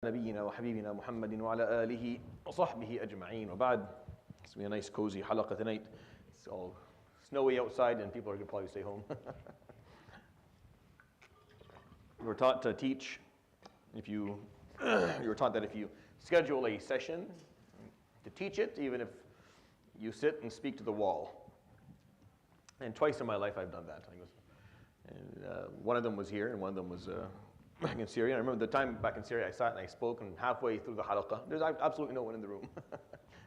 نبينا وحبيبنا محمد وعلى آله وصحبه أجمعين وبعد. It's gonna be a nice cozy halaqah tonight. It's all snowy outside and people are gonna probably stay home. We're taught to teach, you were taught that if you schedule a session to teach it, even if you sit and speak to the wall. And twice in my life I've done that. One of them was here and one of them was back in Syria. I remember the time back in Syria I sat and I spoke, and halfway through the halaqah, there's absolutely no one in the room.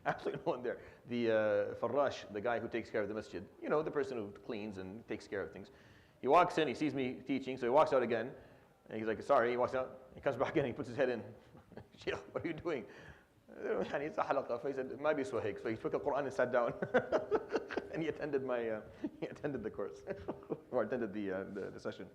Absolutely no one there. The farrash, the guy who takes care of the masjid, you know, the person who cleans and takes care of things. He walks in, he sees me teaching, so he walks out again, and he's like, sorry, he walks out, he comes back in, he puts his head in. Sheikh, what are you doing? It's a halaqah. So he said, maybe swahik. So he took the Quran and sat down. And he attended the course, or attended the session.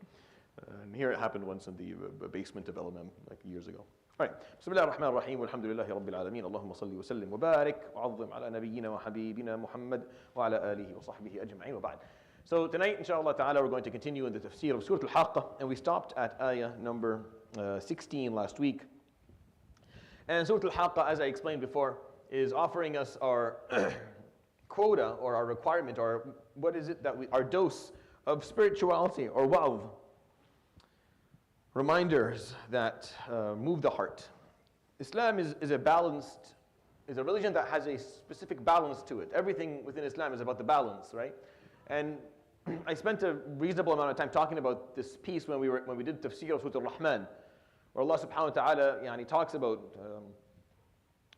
And here it happened once in the basement of LMM, like years ago. All right. Bismillah ar-Rahman ar-Rahim. Walhamdulillahi Rabbil Alameen. Allahumma salli wa sallim wa barik wa azim ala nabiyyina wa habibina Muhammad wa ala alihi wa sahbihi ajma'in wa ba'd. So tonight, inshallah ta'ala, we're going to continue in the Tafseer of Surat Al-Haqqah, and we stopped at ayah number 16 last week. And Surat Al-Haqqah, as I explained before, is offering us our quota or our requirement, or what is it that our dose of spirituality or wa'adh. Reminders that move the heart. Islam is a religion that has a specific balance to it. Everything within Islam is about the balance, right? And I spent a reasonable amount of time talking about this piece when we did Tafseer of Surat Ar-Rahman, where Allah subhanahu wa ta'ala talks about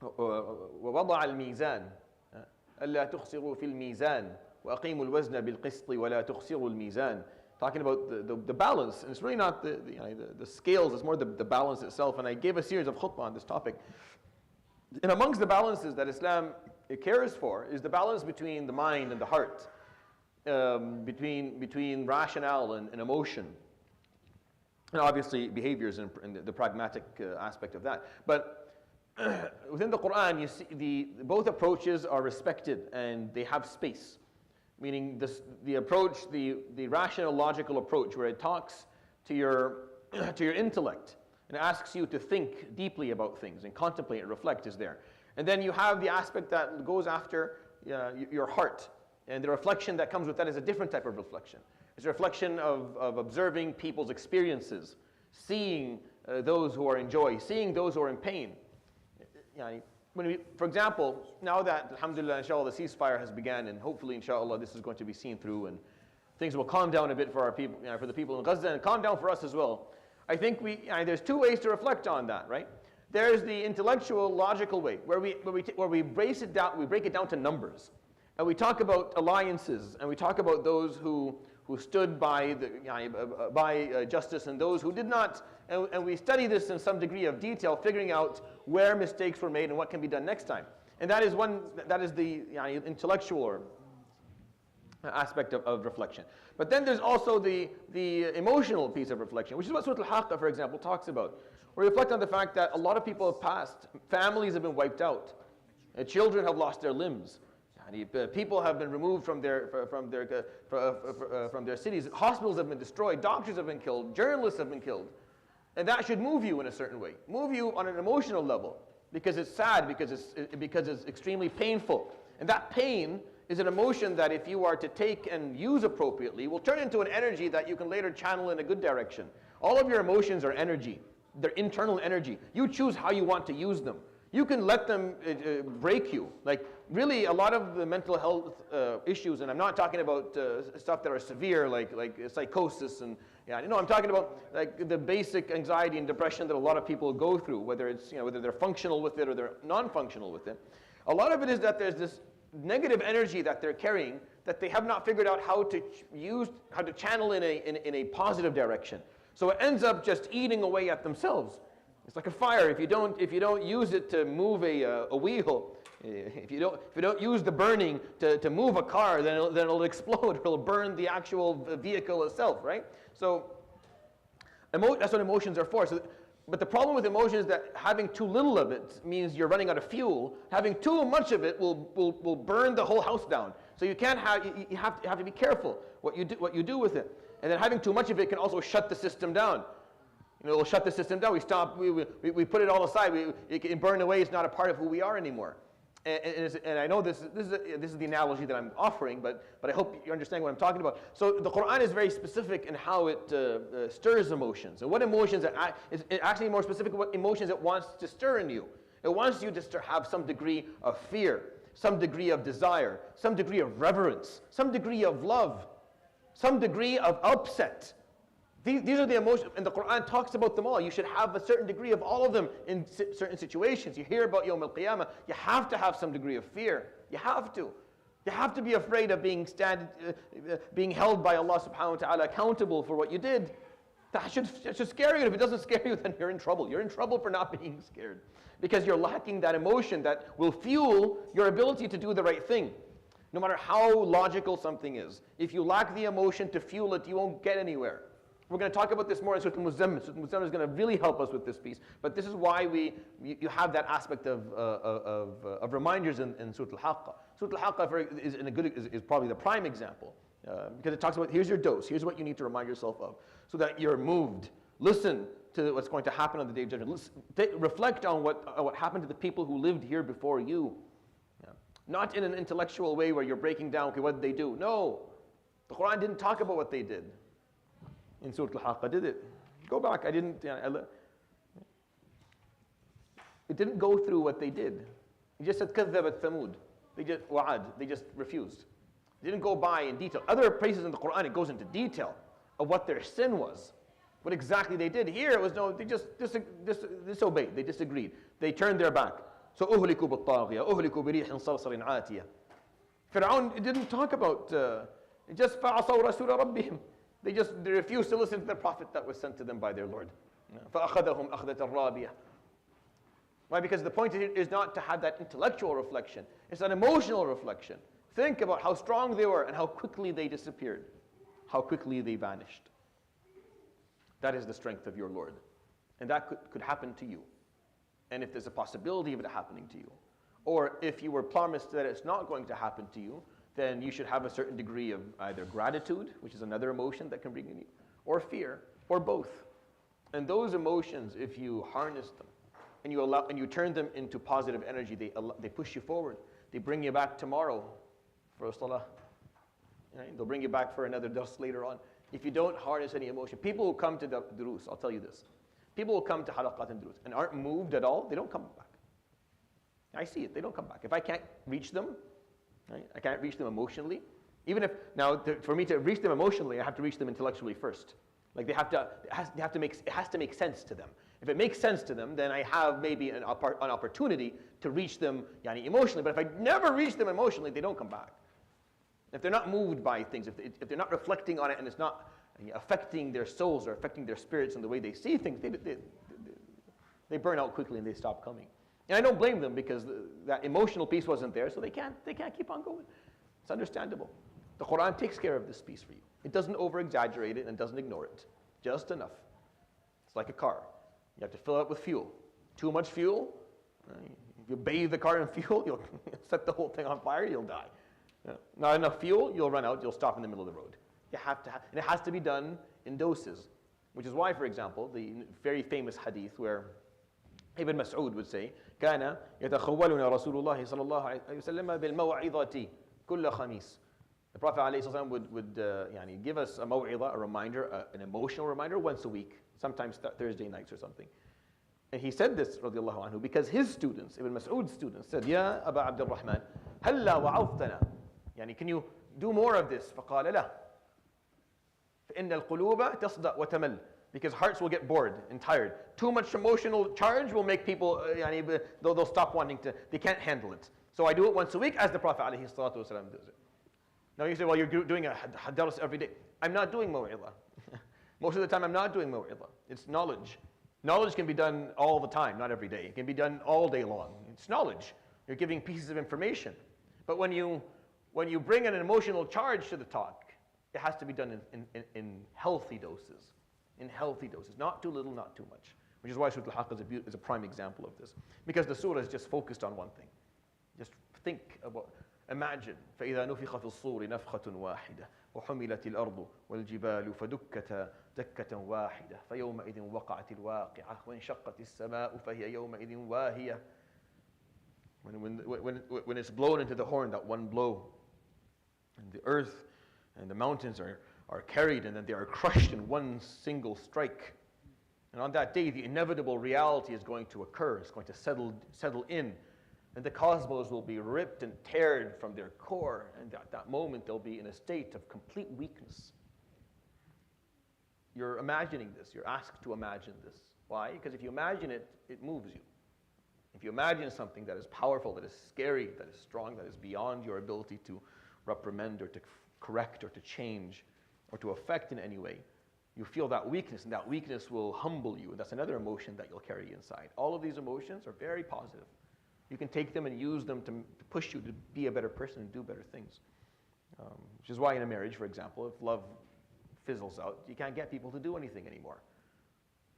وَوَضَعَ الْمِيزَانِ أَلَّا تُخْسِرُوا فِي الْمِيزَانِ وَأَقِيمُوا الْوَزْنَ بِالْقِسْطِ وَلَا تُخْسِرُوا الْمِيزَانِ. Talking about the balance, and it's really not the scales, it's more the balance itself. And I gave a series of khutbah on this topic. And amongst the balances that Islam cares for is the balance between the mind and the heart, between rationale and emotion, and obviously behaviors and the pragmatic aspect of that. But within the Quran, you see both approaches are respected and they have space. Meaning the approach, the rational, logical approach, where it talks to your intellect and asks you to think deeply about things and contemplate and reflect, is there. And then you have the aspect that goes after your heart, and the reflection that comes with that is a different type of reflection. It's a reflection of observing people's experiences, seeing those who are in joy, seeing those who are in pain. For example, now that, alhamdulillah, inshallah, the ceasefire has begun, and hopefully, inshallah, this is going to be seen through, and things will calm down a bit for our people, for the people in Gaza, and calm down for us as well. I think there's two ways to reflect on that, right? There's the intellectual, logical way, where we break it down to numbers, and we talk about alliances, and we talk about those who stood by justice and those who did not, and we study this in some degree of detail, figuring out where mistakes were made and what can be done next time. And that is the intellectual aspect of reflection. But then there's also the emotional piece of reflection, which is what Surat Al-Haqqah, for example, talks about. We reflect on the fact that a lot of people have passed, families have been wiped out, children have lost their limbs. People have been removed from their cities. Hospitals have been destroyed. Doctors have been killed. Journalists have been killed. And that should move you in a certain way. Move you on an emotional level, because it's sad, because it's extremely painful. And that pain is an emotion that, if you are to take and use appropriately, will turn into an energy that you can later channel in a good direction. All of your emotions are energy. They're internal energy. You choose how you want to use them. You can let them break you. Like, really, a lot of the mental health issues, and I'm not talking about stuff that are severe, like psychosis, and I'm talking about like the basic anxiety and depression that a lot of people go through, whether they're functional with it or they're non-functional with it. A lot of it is that there's this negative energy that they're carrying that they have not figured out how to channel in a positive direction. So it ends up just eating away at themselves. It's like a fire. If you don't use it to move a wheel, if you don't use the burning to move a car, then it'll explode. It'll burn the actual vehicle itself, right? So that's what emotions are for. But the problem with emotions is that having too little of it means you're running out of fuel. Having too much of it will burn the whole house down. So you have to be careful what you do with it. And then having too much of it can also shut the system down. We'll shut the system down. We stop. We put it all aside. It can burn away. It's not a part of who we are anymore. And I know this is the analogy that I'm offering, but I hope you understand what I'm talking about. So the Quran is very specific in how it stirs emotions, and what emotions is actually more specific. What emotions it wants to stir in you. It wants you to have some degree of fear, some degree of desire, some degree of reverence, some degree of love, some degree of upset. These are the emotions, and the Quran talks about them all. You should have a certain degree of all of them in certain situations. You hear about Yawm al-Qiyamah, you have to have some degree of fear. You have to. You have to be afraid of being held by Allah subhanahu wa ta'ala accountable for what you did. That should scare you. If it doesn't scare you, then you're in trouble. You're in trouble for not being scared, because you're lacking that emotion that will fuel your ability to do the right thing. No matter how logical something is, if you lack the emotion to fuel it, you won't get anywhere. We're going to talk about this more in Surat Al-Muzammil. Surat Al-Muzammil is going to really help us with this piece. But this is why you have that aspect of reminders in Surat Al-Haqqah. Surat Al-Haqqah is probably the prime example, because it talks about, here's your dose, here's what you need to remind yourself of, so that you're moved. Listen to what's going to happen on the Day of Judgment. Reflect on what happened to the people who lived here before you. Not in an intellectual way where you're breaking down, okay, what did they do? No, the Quran didn't talk about what they did in Surat Al-Haqqah, did it? Go back. It didn't go through what they did. It just said كذبت ثمود. They just refused. It didn't go by in detail. Other places in the Quran it goes into detail of what their sin was, what exactly they did. Here it was no, they just disobeyed. They disagreed. They turned their back. So أهلكوا بالطاغية أهلكوا بريح صرصر عاتية. Fir'aun, it didn't talk about it just فعصوا رسول ربهم. They refused to listen to the prophet that was sent to them by their Lord. فأخذهم أخذة رابية. Why? Because the point is not to have that intellectual reflection. It's an emotional reflection. Think about how strong they were and how quickly they disappeared, how quickly they vanished. That is the strength of your Lord. And that could happen to you. And if there's a possibility of it happening to you, or if you were promised that it's not going to happen to you, then you should have a certain degree of either gratitude, which is another emotion that can bring in you, or fear, or both. And those emotions, if you harness them and you turn them into positive energy, they push you forward. They bring you back tomorrow for a salah. Right? They'll bring you back for another dars later on. If you don't harness any emotion, people who come to the durus, I'll tell you this, people who come to halaqat and durus and aren't moved at all, they don't come back. I see it, they don't come back. If I can't reach them, right? I can't reach them emotionally. Even if, for me to reach them emotionally, I have to reach them intellectually first. Like it has to make sense to them. If it makes sense to them, then I have maybe an opportunity to reach them emotionally. But if I never reach them emotionally, they don't come back. If they're not moved by things, if they're not reflecting on it and it's not affecting their souls or affecting their spirits and the way they see things, they burn out quickly and they stop coming. And I don't blame them, because that emotional piece wasn't there, so they can't keep on going. It's understandable. The Quran takes care of this piece for you. It doesn't over-exaggerate it and doesn't ignore it. Just enough. It's like a car. You have to fill it up with fuel. Too much fuel, if you bathe the car in fuel, you'll set the whole thing on fire, you'll die. Not enough fuel, you'll run out, you'll stop in the middle of the road. You have to and it has to be done in doses, which is why, for example, the very famous hadith where Ibn Mas'ud would say, كان يتخولنا رسول الله صلى الله عليه وسلم بالموعظة كل خميس. The Prophet ﷺ would give us a maw'idah, a reminder, an emotional reminder, once a week, sometimes Thursday nights or something. And he said this, radiallahu anhu, because his students, Ibn Mas'ud's students, said, Ya Aba Abdul Rahman, هلا وعظتنا. Can you do more of this? فقال لا. فإن القلوب تصدأ وتمل. Because hearts will get bored and tired. Too much emotional charge will make people, they'll stop wanting to, they can't handle it. So I do it once a week, as the Prophet ﷺ does it. Now you say, well, you're doing a dars every day. I'm not doing maw'idah. Most of the time I'm not doing maw'idah. It's knowledge. Knowledge can be done all the time, not every day. It can be done all day long. It's knowledge. You're giving pieces of information. But when you bring an emotional charge to the talk, it has to be done in healthy doses. In healthy doses. Not too little, not too much. Which is why Surat Al-Haqqah is a prime example of this. Because the surah is just focused on one thing. Just think about, Imagine, فإذا نفخ في الصور نفخة واحدة وحملت الأرض والجبال فدكتا دكة واحدة فيومئذ وقعت الواقعة وانشقت السماء فهي يومئذ واهية. When it's blown into the horn, that one blow, and the earth and the mountains are carried and then they are crushed in one single strike. And on that day, the inevitable reality is going to occur. It's going to settle in. And the cosmos will be ripped and teared from their core. And at that moment, they'll be in a state of complete weakness. You're imagining this. You're asked to imagine this. Why? Because if you imagine it, it moves you. If you imagine something that is powerful, that is scary, that is strong, that is beyond your ability to reprimand or to correct or to change or to affect in any way, you feel that weakness, and that weakness will humble you. And that's another emotion that you'll carry inside. All of these emotions are very positive. You can take them and use them to push you to be a better person and do better things. Which is why in a marriage, for example, if love fizzles out, you can't get people to do anything anymore.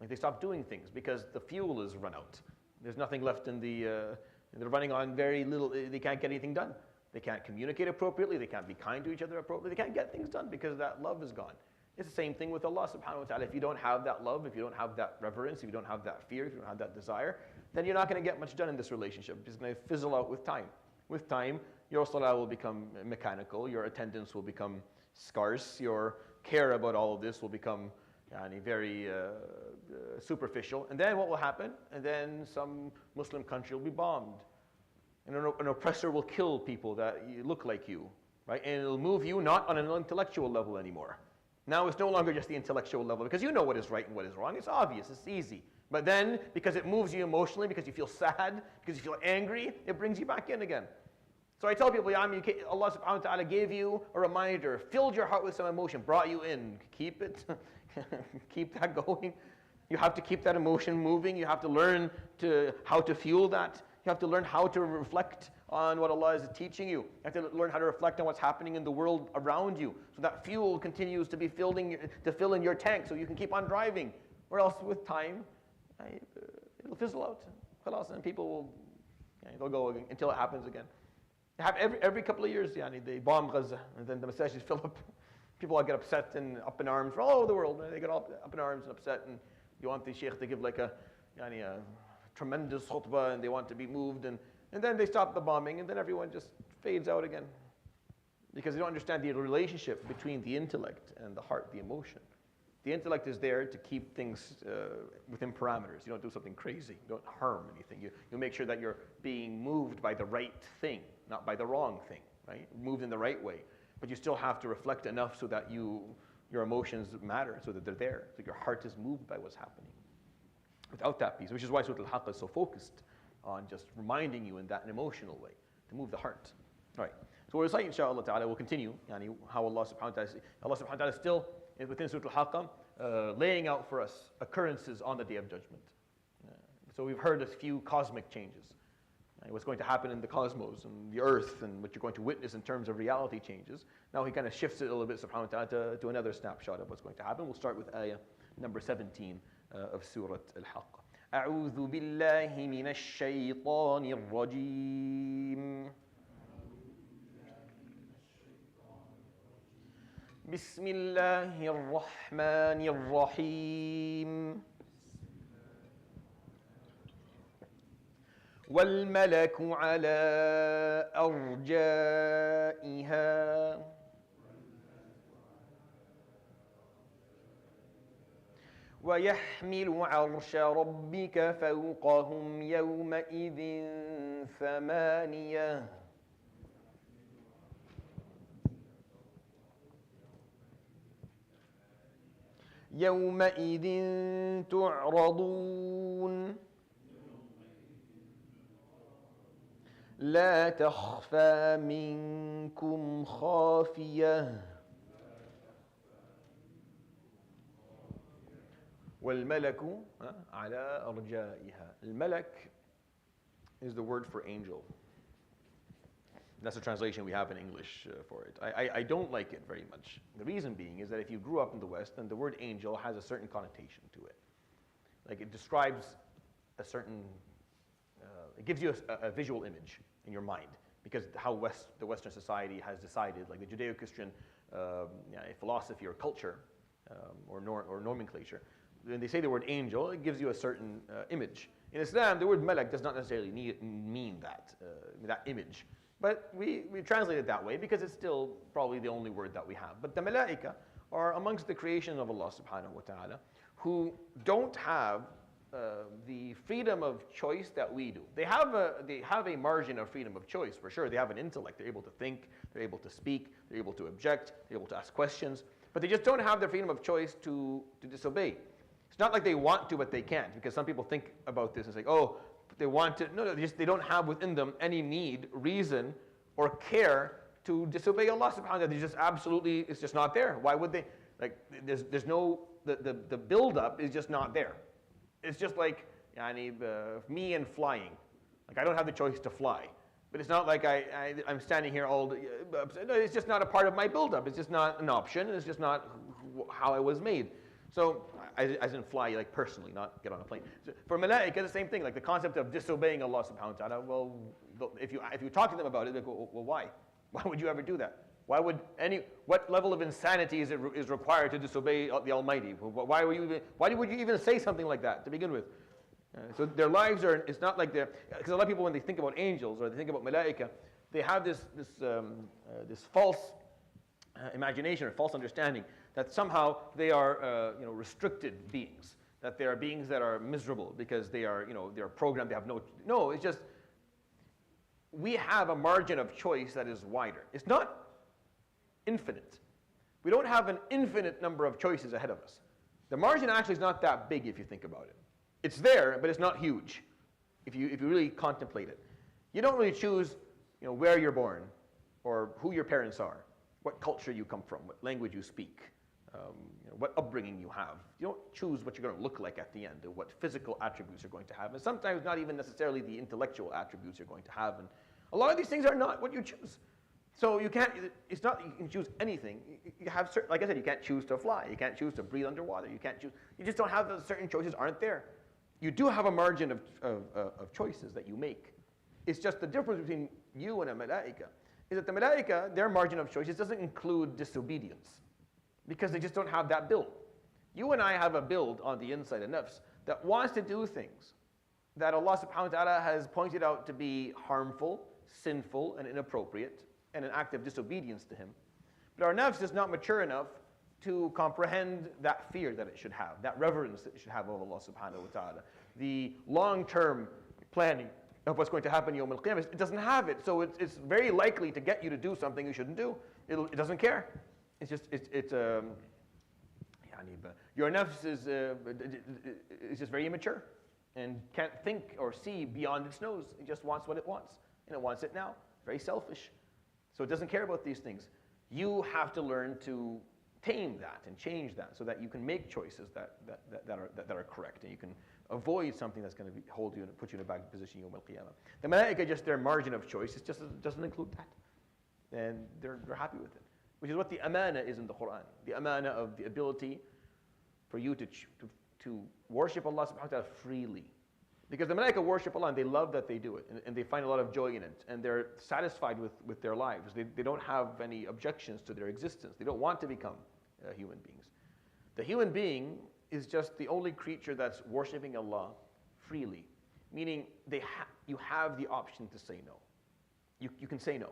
Like they stop doing things because the fuel is run out. There's nothing left in they're running on very little, they can't get anything done. They can't communicate appropriately, they can't be kind to each other appropriately, they can't get things done because that love is gone. It's the same thing with Allah subhanahu wa ta'ala. If you don't have that love, if you don't have that reverence, if you don't have that fear, if you don't have that desire, then you're not going to get much done in this relationship. It's going to fizzle out with time. With time, your salah will become mechanical, your attendance will become scarce, your care about all of this will become very superficial. And then what will happen? And then some Muslim country will be bombed. And an oppressor will kill people that look like you, right? And it'll move you not on an intellectual level anymore. Now it's no longer just the intellectual level, because you know what is right and what is wrong. It's obvious, it's easy. But then, because it moves you emotionally, because you feel sad, because you feel angry, it brings you back in again. So I tell people, Allah subhanahu wa ta'ala gave you a reminder, filled your heart with some emotion, brought you in. Keep it, keep that going. You have to keep that emotion moving. You have to learn how to fuel that. You have to learn how to reflect on what Allah is teaching you. You have to learn how to reflect on what's happening in the world around you. So that fuel continues to be fill in your tank so you can keep on driving. Or else with time, it'll fizzle out. And people will, they'll go until it happens again. Every couple of years, they bomb Gaza, and then the masajid fill up. People all get upset and up in arms from all over the world. They get all up in arms and upset, and you want the sheikh to give like a tremendous khutbah, and they want to be moved, and then they stop the bombing, and then everyone just fades out again. Because they don't understand the relationship between the intellect and the heart, the emotion. The intellect is there to keep things within parameters. You don't do something crazy. You don't harm anything. You make sure that you're being moved by the right thing, not by the wrong thing, right? Moved in the right way. But you still have to reflect enough so that your emotions matter, so that they're there, so your heart is moved by what's happening. Without that piece, which is why Surat Al-Haqqah is so focused on just reminding you in that emotional way, to move the heart. All right. So we'll recite, inshallah ta'ala, we'll continue how Allah subhanahu wa ta'ala is still within Surat Al-Haqqah laying out for us occurrences on the Day of Judgment. So we've heard a few cosmic changes. What's going to happen in the cosmos and the earth and what you're going to witness in terms of reality changes. Now he kind of shifts it a little bit, subhanahu wa ta'ala, to another snapshot of what's going to happen. We'll start with ayah number 17 of Surat Al-Haqqah. أعوذ بالله من الشيطان الرجيم بسم الله الرحمن الرحيم والملك على أرجائها ويحمل عرش ربك فوقهم يومئذ ثمانية يومئذ تعرضون لا تخفى منكم خافية والملك على أرجائها. الملك is the word for angel. That's the translation we have in English for it. I don't like it very much. The reason being is that if you grew up in the West, then the word angel has a certain connotation to it. Like it describes a certain, it gives you a visual image in your mind. because how the Western society has decided, like the Judeo-Christian philosophy or culture or nomenclature. When they say the word angel, it gives you a certain image. In Islam, the word malak does not necessarily mean that image. But we translate it that way because it's still probably the only word that we have. But the malaika are amongst the creation of Allah subhanahu wa ta'ala who don't have the freedom of choice that we do. They have a margin of freedom of choice, for sure. They have an intellect. They're able to think. They're able to speak. They're able to object. They're able to ask questions. But they just don't have the freedom of choice to disobey. It's not like they want to, but they can't. Because some people think about this and say, oh, they want to. No, they don't have within them any need, reason, or care to disobey Allah subhanahu wa ta'ala. They just absolutely, it's just not there. Why would they? Like, there's no, the build-up is just not there. It's just like me and flying. Like, I don't have the choice to fly. But it's not like I'm standing here all day. No, it's just not a part of my build-up. It's just not an option. It's just not how I was made. So, as in fly, like personally, not get on a plane. So for malaika, the same thing. Like the concept of disobeying Allah subhanahu wa ta'ala. Well, if you talk to them about it, they go, well, why? Why would you ever do that? What level of insanity is required to disobey the Almighty? Why would you even say something like that to begin with? So their lives are, it's not like because a lot of people when they think about angels or they think about malaika, they have this false imagination or false understanding that somehow they are restricted beings, that they are beings that are miserable because they are programmed, they have no, it's just, we have a margin of choice that is wider. It's not infinite. We don't have an infinite number of choices ahead of us. The margin actually is not that big if you think about it. It's there, but it's not huge if you really contemplate it. You don't really choose where you're born or who your parents are, what culture you come from, what language you speak, what upbringing you have. You don't choose what you're going to look like at the end or what physical attributes you're going to have. And sometimes not even necessarily the intellectual attributes you're going to have. And a lot of these things are not what you choose. So you can't, it's not you can choose anything. You have certain, like I said, you can't choose to fly. You can't choose to breathe underwater. You can't choose, you just don't have those certain choices aren't there. You do have a margin of choices that you make. It's just the difference between you and a malaika is that the malaika, their margin of choices doesn't include disobedience because they just don't have that build. You and I have a build on the inside of nafs that wants to do things that Allah subhanahu wa ta'ala has pointed out to be harmful, sinful, and inappropriate, and an act of disobedience to Him. But our nafs is not mature enough to comprehend that fear that it should have, that reverence that it should have of Allah subhanahu wa ta'ala, the long-term planning of what's going to happen Yawm al-Qiyamah. It doesn't have it, so it's very likely to get you to do something you shouldn't do. It doesn't care. It's just, your nafs is just very immature and can't think or see beyond its nose. It just wants what it wants, and it wants it now. Very selfish. So it doesn't care about these things. You have to learn to tame that and change that so that you can make choices that are correct and you can avoid something that's going to hold you and put you in a bad position Yawm al-Qiyamah. The malaika, just their margin of choice, it just doesn't include that. And they're happy with it. Which is what the amana is in the Quran. The amana of the ability for you to worship Allah subhanahu wa ta'ala freely. Because the malaika worship Allah and they love that they do it and they find a lot of joy in it and they're satisfied with their lives. They don't have any objections to their existence. They don't want to become human beings. The human being is just the only creature that's worshiping Allah freely. Meaning you have the option to say no. You can say no.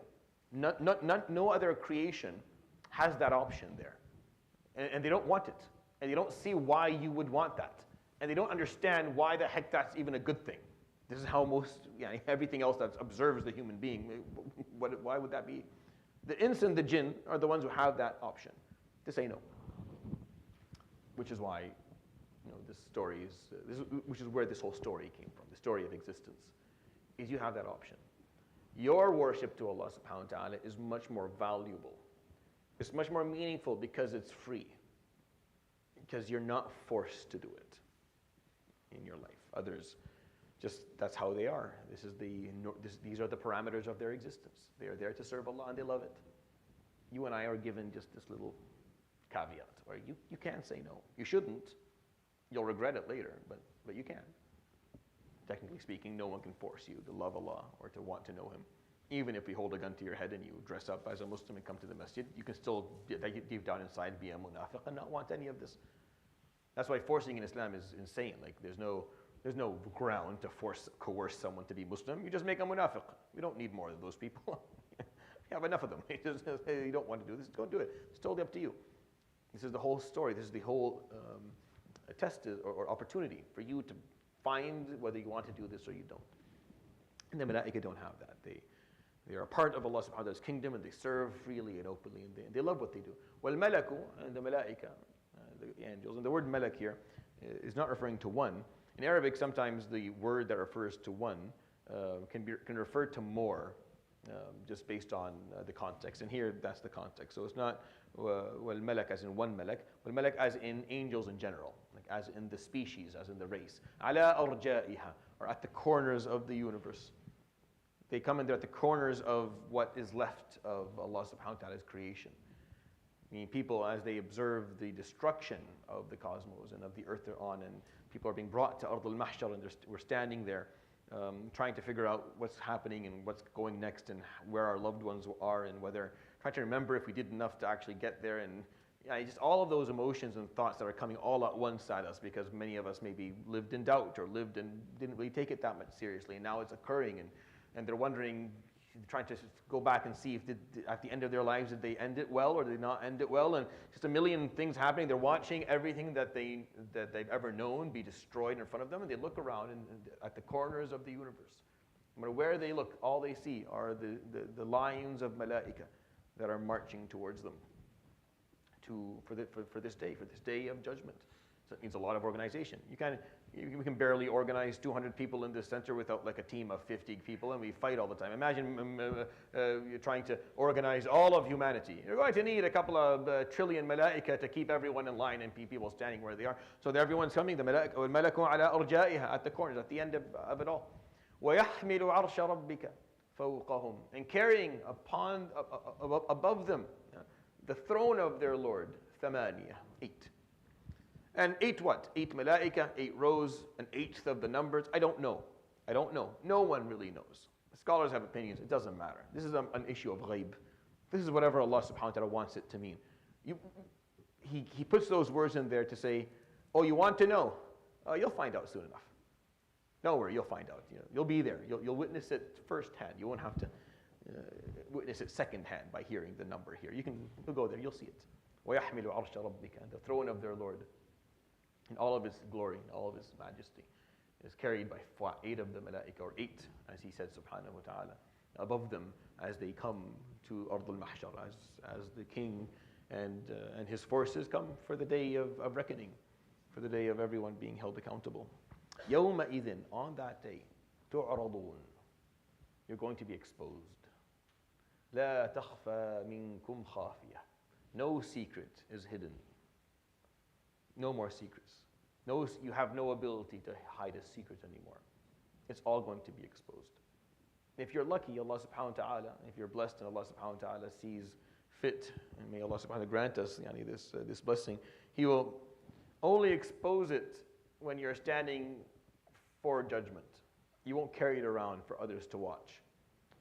No other creation has that option there. And they don't want it. And they don't see why you would want that. And they don't understand why the heck that's even a good thing. This is how everything else that observes the human being, why would that be? The ins and the jinn are the ones who have that option to say no. Which is why, this story which is where this whole story came from, the story of existence, is you have that option. Your worship to Allah subhanahu wa ta'ala is much more valuable. It's much more meaningful because it's free. Because you're not forced to do it in your life. Others, just that's how they are. These are the parameters of their existence. They are there to serve Allah and they love it. You and I are given just this little caveat, where you can say no. You shouldn't. You'll regret it later, but you can. Technically speaking, no one can force you to love Allah or to want to know Him. Even if we hold a gun to your head and you dress up as a Muslim and come to the masjid, you can still deep down inside be a munafiq and not want any of this. That's why forcing in Islam is insane. Like there's no ground to coerce someone to be Muslim. You just make a munafiq. We don't need more of those people. We have enough of them. You don't want to do this, don't do it. It's totally up to you. This is the whole story. This is the whole test or opportunity for you to find whether you want to do this or you don't. And the malaika don't have that. They are a part of Allah subhanahu wa ta'ala's kingdom and they serve freely and openly and they love what they do. Wal malaku, and the malaika, the angels, and the word malak here is not referring to one. In Arabic, sometimes the word that refers to one can refer to more, just based on the context. And here, that's the context. So it's not wal malak as in one malak, wal malak as in angels in general, like as in the species, as in the race. Ala arja'iha, or at the corners of the universe. They come in there at the corners of what is left of Allah subhanahu wa ta'ala's creation. I mean, people, as they observe the destruction of the cosmos and of the earth they're on, and people are being brought to Ard al-Mahshar, and we're standing there trying to figure out what's happening and what's going next and where our loved ones are and whether, trying to remember if we did enough to actually get there. And just all of those emotions and thoughts that are coming all at once at us because many of us maybe lived in doubt or lived and didn't really take it that much seriously. And now it's occurring and they're wondering, trying to go back and see if at the end of their lives, did they end it well or did they not end it well? And just a million things happening. They're watching everything that they've ever known be destroyed in front of them, and they look around and at the corners of the universe. No matter where they look, all they see are the lines of malaika that are marching towards them for this day of judgment. So it means a lot of organization. We can barely organize 200 people in this center without like a team of 50 people, and we fight all the time. Imagine you're trying to organize all of humanity. You're going to need a couple of trillion malaika to keep everyone in line and people standing where they are. So everyone's coming, the malaika, وَالْمَلَكُ عَلَىٰ أَرْجَائِهَا, at the corners, at the end of it all. وَيَحْمِلُ عَرْشَ رَبِّكَ فَوْقَهُمْ, and carrying above them the throne of their Lord, ثَمَانِيَةٌ, 8. And 8 what? 8 malaika, 8 rows, an eighth of the numbers. I don't know. No one really knows. Scholars have opinions. It doesn't matter. This is an issue of ghaib. This is whatever Allah subhanahu wa ta'ala wants it to mean. He puts those words in there to say, oh, you want to know? You'll find out soon enough. Don't worry, you'll find out. You'll be there. You'll witness it firsthand. You won't have to witness it secondhand by hearing the number here. You'll go there. You'll see it. وَيَحْمِلُ عَرْشَ رَبِّكَ, and the throne of their Lord, in all of its glory, in all of its majesty, is carried by 8 of the malaika, or 8, as he said, subhanahu wa ta'ala, above them as they come to Ard al-Mahshar, as the king and his forces come for the day of reckoning, for the day of everyone being held accountable. يَوْمَئِذٍ, on that day, تُعْرَضُونَ, you're going to be exposed. لَا تَخْفَى مِنكُمْ خَافِيَةٌ, no secret is hidden. No more secrets. You have no ability to hide a secret anymore. It's all going to be exposed. If you're lucky, Allah subhanahu wa ta'ala, if you're blessed and Allah subhanahu wa ta'ala sees fit, and may Allah subhanahu wa ta'ala grant us this blessing, He will only expose it when you're standing for judgment. You won't carry it around for others to watch.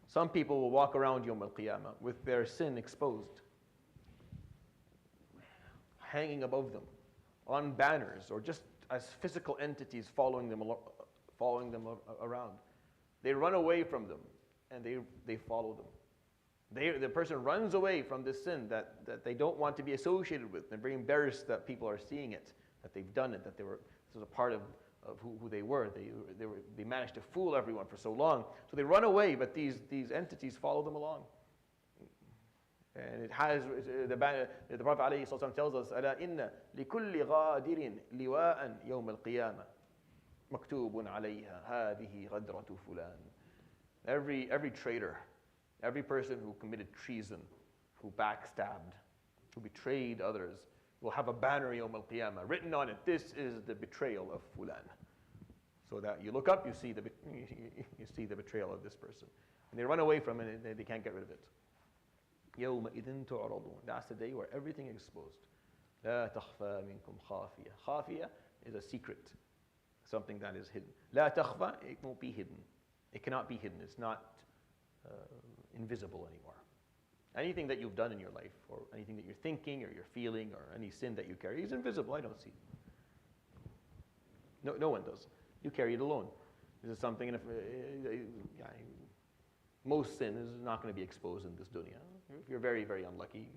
Some people will walk around Yawm al-Qiyamah with their sin exposed, hanging above them, on banners, or just as physical entities following them around. They run away from them, and they follow them. The person runs away from this sin that they don't want to be associated with. They're very embarrassed that people are seeing it, that they've done it, this was a part of who they were. They managed to fool everyone for so long. So they run away, but these entities follow them along. And it has, the Prophet ﷺ tells us, أَلَا إِنَّ لِكُلِّ غَادِرٍ لِوَاءً يَوْمَ الْقِيَامَةِ مَكْتُوبٌ عَلَيْهَا هَذِهِ غَدْرَةُ فُلَانٍ. Every traitor, every person who committed treason, who backstabbed, who betrayed others, will have a banner Yawm al-Qiyamah written on it, this is the betrayal of Fulan. So that you look up, you see the betrayal of this person. And they run away from it, and they can't get rid of it. يَوْمَئِذٍ تُعْرَضُونَ. That's the day where everything is exposed. لَا تَخْفَى مِنكُمْ خَافِيَةٌ. خَافِيَةٌ is a secret, something that is hidden. لَا تَخْفَى, it won't be hidden. It cannot be hidden. It's not invisible anymore. Anything that you've done in your life, or anything that you're thinking, or you're feeling, or any sin that you carry is invisible. I don't see it. No one does. You carry it alone. This is something, and most sin is not going to be exposed in this dunya. If you're very, very unlucky,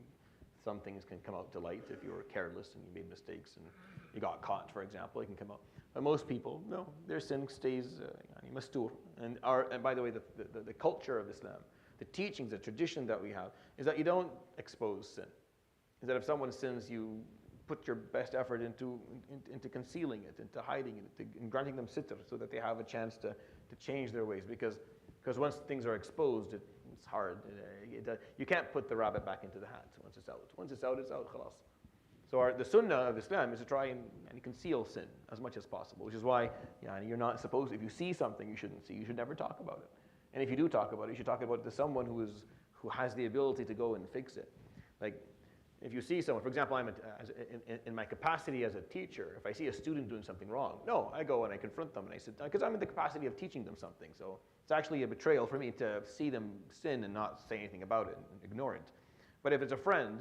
some things can come out to light. If you were careless and you made mistakes and you got caught, for example, it can come out. But most people, no, their sin stays mastur. And by the way, the culture of Islam, the teachings, the tradition that we have, is that you don't expose sin. Is that if someone sins, you put your best effort into concealing it, into hiding it, and granting them sitr, so that they have a chance to change their ways. Because once things are exposed, it's hard. You can't put the rabbit back into the hat once it's out. Once it's out, it's out. Khalas. So the sunnah of Islam is to try and conceal sin as much as possible, which is why you're not supposed, if you see something you shouldn't see, you should never talk about it. And if you do talk about it, you should talk about it to someone who has the ability to go and fix it. Like, if you see someone, for example, in my capacity as a teacher, if I see a student doing something wrong, no, I go and I confront them and I sit down, because I'm in the capacity of teaching them something. So it's actually a betrayal for me to see them sin and not say anything about it and ignore it. But if it's a friend,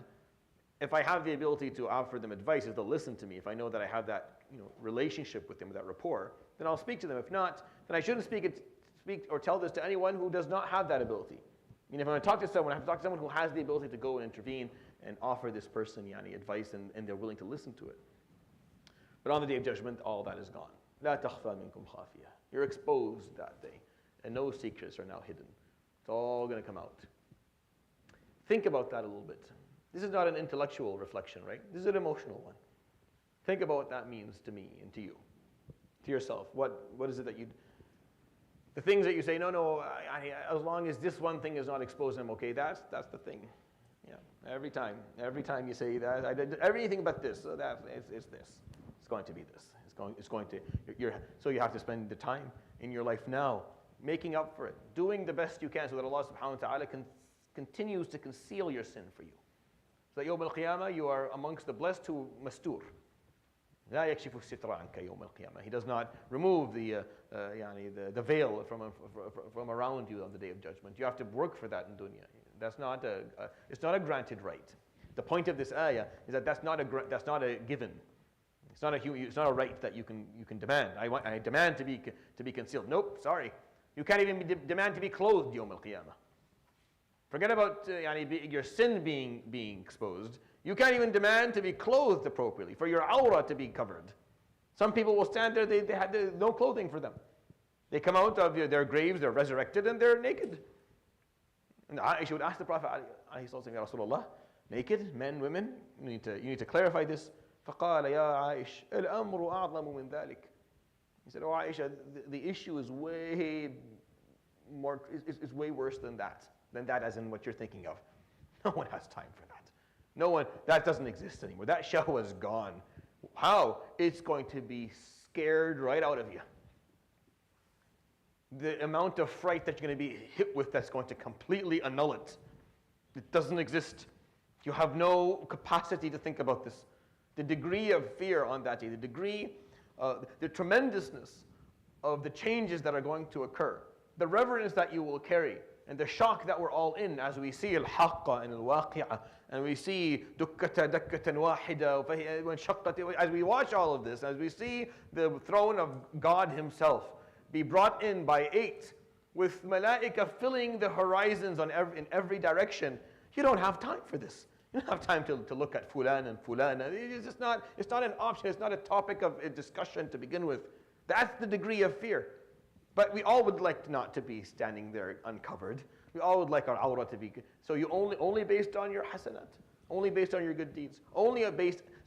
if I have the ability to offer them advice, if they'll listen to me, if I know that I have that relationship with them, that rapport, then I'll speak to them. If not, then I shouldn't speak or tell this to anyone who does not have that ability. I mean, if I'm going to talk to someone, I have to talk to someone who has the ability to go and intervene and offer this person advice, and they're willing to listen to it. But on the Day of Judgment, all that is gone. لا تخفى منكم خافية. You're exposed that day, and no secrets are now hidden. It's all going to come out. Think about that a little bit. This is not an intellectual reflection, right? This is an emotional one. Think about what that means to me and to you, to yourself. What is it that the things that you say, no, as long as this one thing is not exposed, I'm okay. That's the thing. Yeah, every time you say that, I did everything but this. So it's this. It's going to be this. It's going to. So you have to spend the time in your life now, making up for it, doing the best you can, so that Allah Subhanahu wa Taala continues to conceal your sin for you. So that Yawm al-Qiyamah, you are amongst the blessed who mastur. لا يكشف الستر عنك يوم القيامة. He does not remove the veil from around you on the Day of Judgment. You have to work for that in dunya. That's not it's not a granted right. The point of this ayah is that that's not a given. It's not a right that you can demand. I demand to be concealed. Nope, sorry. You can't even demand to be clothed Yawm al-Qiyamah. Forget about your sin being exposed. You can't even demand to be clothed appropriately, for your awrah to be covered. Some people will stand there, they had no clothing for them. They come out of their graves, they're resurrected, and they're naked. And Aisha would ask the Prophet, Ya Rasulullah, naked, men, women, you need to clarify this. فَقَالَ يَا عَائِشَ الْأَمْرُ أَعْظَمُ مِنْ ذَلِكَ. He said, oh Aisha, the issue is way worse than that as in what you're thinking of. No one has time for that. No one, that doesn't exist anymore. That show is gone. How? It's going to be scared right out of you. The amount of fright that you're going to be hit with, that's going to completely annul it. It doesn't exist. You have no capacity to think about this. The degree of fear on that day, the degree, the tremendousness of the changes that are going to occur, the reverence that you will carry, and the shock that we're all in as we see Al-Haqqah and Al-Waqi'ah, and we see dukkata dakkatan wahida, as we watch all of this, as we see the throne of God Himself be brought in by 8, with malaika filling the horizons in every direction, you don't have time for this. You don't have time to look at fulan and fulana. It's not an option. It's not a topic of discussion to begin with. That's the degree of fear. But we all would like not to be standing there uncovered. We all would like our awrah to be. So you only based on your hasanat, only based on your good deeds,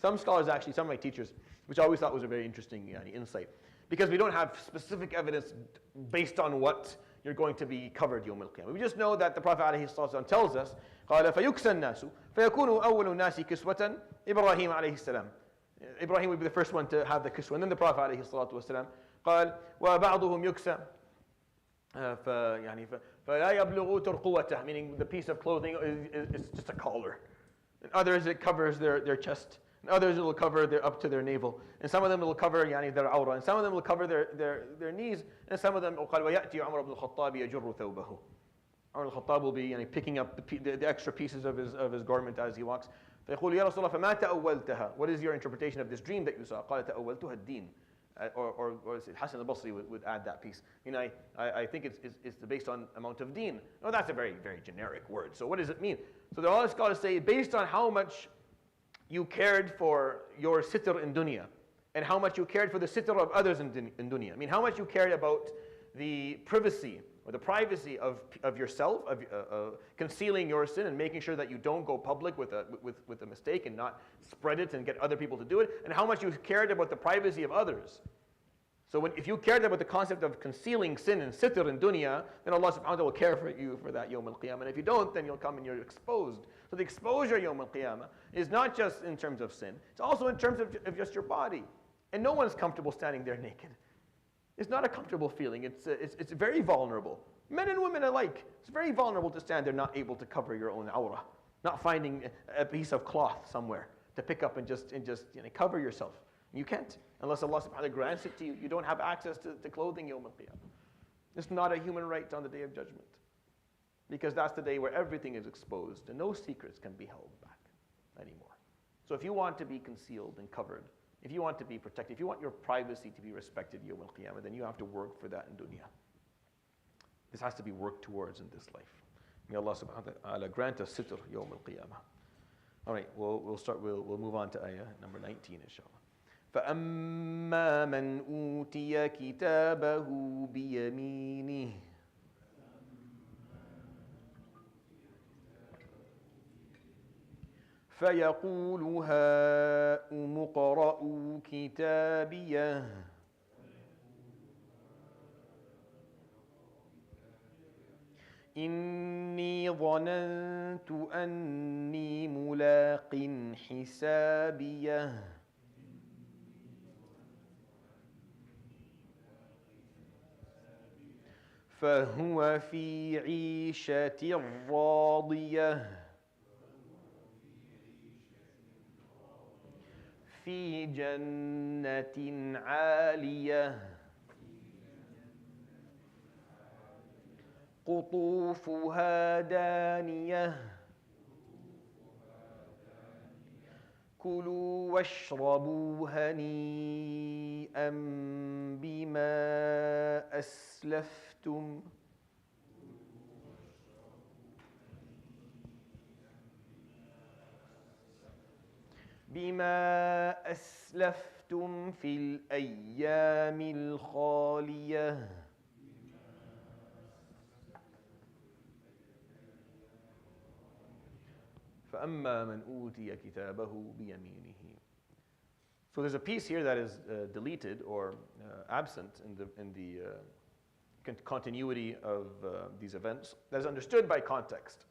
some scholars actually, some of my teachers, which I always thought was a very interesting insight, because we don't have specific evidence based on what you're going to be covered Yawm al-Qiyamah. We just know that the Prophet ﷺ tells us, قال فيكسى الناس فيكون أول الناس كسوة إبراهيم عليه السلام. Ibrahim would be the first one to have the kiswa, and then the Prophet ﷺ قال وبعضهم يكسى فلا يبلغ ترقوته, meaning the piece of clothing is just a collar. And others it covers their chest. And others it will cover up to their navel. And some of them it will cover their awrah. And some of them will cover their knees. And some of them قال ويأتي عمر بن الخطاب يجر ثوبه. Al-Khattab will be picking up the extra pieces of his garment as he walks. فيقول يا رسول الله فما تأولتها? What is your interpretation of this dream that you saw? قال تأولتها الدين. Or Hassan al-Basri would add that piece. I think it's based on amount of deen. No, that's a very, very generic word. So what does it mean? So the all scholars say based on how much you cared for your sitr in dunya and how much you cared for the sitr of others in dunya. I mean, how much you cared about the privacy or the privacy of yourself, of concealing your sin and making sure that you don't go public with a mistake and not spread it and get other people to do it, and how much you cared about the privacy of others. So if you cared about the concept of concealing sin and sitr in dunya, then Allah subhanahu wa ta'ala will care for you for that Yawm al-Qiyamah. And if you don't, then you'll come and you're exposed. So the exposure Yawm al-Qiyamah is not just in terms of sin, it's also in terms of just your body. And no one's comfortable standing there naked. It's not a comfortable feeling. It's very vulnerable. Men and women alike. It's very vulnerable to stand there not able to cover your own awrah, not finding a piece of cloth somewhere to pick up and just cover yourself. You can't unless Allah subhanahu wa ta'ala grants it to you. You don't have access to clothing Yawm al-Qiyamah. It's not a human right on the Day of Judgment, because that's the day where everything is exposed and no secrets can be held back anymore. So if you want to be concealed and covered, if you want to be protected, if you want your privacy to be respected Yawm al-Qiyamah, then you have to work for that in dunya. This has to be worked towards in this life. May Allah subhanahu wa ta'ala grant us sitr Yawm al-Qiyamah. All right, we'll move on to ayah number 19 inshallah. فَأَمَّا مَنْ أُوتِيَ كِتَابَهُ بِيَمِينِهِ فيقول هاؤم اقرءوا كتابيه إني ظننت أني ملاق حسابيه فهو في عيشة راضية في جنة عالية قطوفها دانية كلوا واشربوا هنيئا بما أسلفتم في الأيام الخالية فأما من أوتي كتابه بيمينه. So there's a piece here that is deleted or absent in the continuity of these events that is understood by context.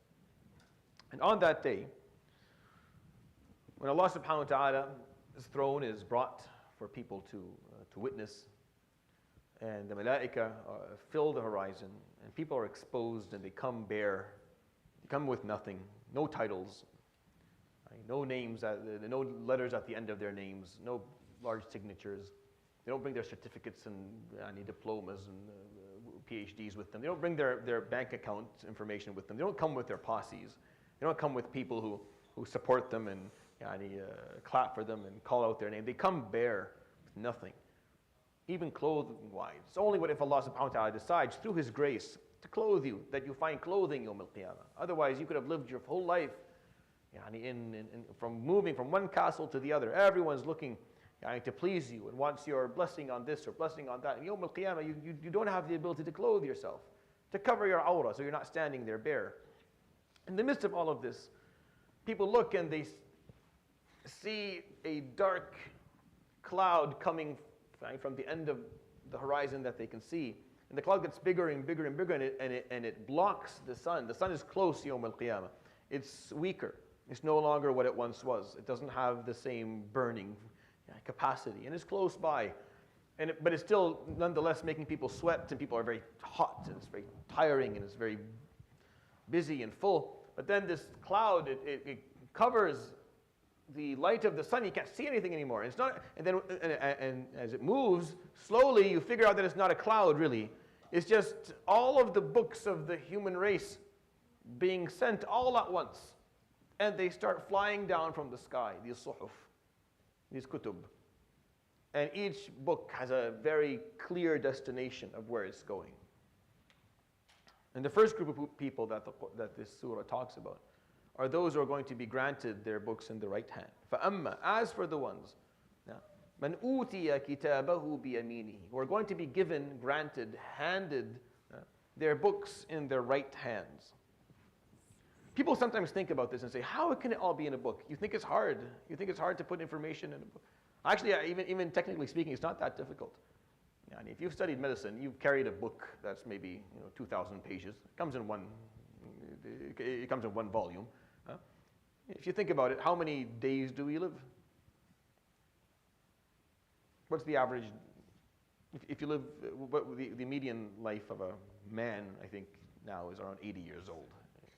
And on that day, when Allah subhanahu wa ta'ala's throne is brought for people to witness, and the malaika fill the horizon, and people are exposed and they come bare, they come with nothing, no titles, no names, no letters at the end of their names, no large signatures. They don't bring their certificates and diplomas and PhDs with them. They don't bring their bank account information with them. They don't come with their posses. They don't come with people who support them and clap for them and call out their name. They come bare with nothing, even clothing-wise. It's only if Allah subhanahu wa ta'ala decides through His grace to clothe you that you find clothing Yawm al-Qiyamah. Otherwise, you could have lived your whole life from moving from one castle to the other. Everyone's looking to please you and wants your blessing on this or blessing on that. And Yawm al-Qiyamah, you don't have the ability to clothe yourself, to cover your awrah, so you're not standing there bare. In the midst of all of this, people look and they see a dark cloud coming from the end of the horizon that they can see. And the cloud gets bigger and bigger and bigger, and it blocks the sun. The sun is close, Yawm al-Qiyamah. It's weaker. It's no longer what it once was. It doesn't have the same burning capacity, and it's close by. But it's still nonetheless making people sweat, and people are very hot, and it's very tiring, and it's very busy and full. But then this cloud, it covers the light of the sun. You can't see anything anymore. It's not, and as it moves slowly, you figure out that it's not a cloud really. It's just all of the books of the human race being sent all at once. And they start flying down from the sky, these suhuf, these kutub. And each book has a very clear destination of where it's going. And the first group of people that this surah talks about are those who are going to be granted their books in the right hand. فَأَمَّا, as for the ones, مَنْ أُوتِيَ كِتَابَهُ بِيَمِينِهِ, who are going to be given, granted, handed their books in their right hands. People sometimes think about this and say, how can it all be in a book? You think it's hard. You think it's hard to put information in a book. Actually, even technically speaking, it's not that difficult. If you've studied medicine, you've carried a book that's maybe 2,000 pages. It comes in one volume. If you think about it, how many days do we live? What's the average? If you live, the median life of a man, I think now is around 80 years old,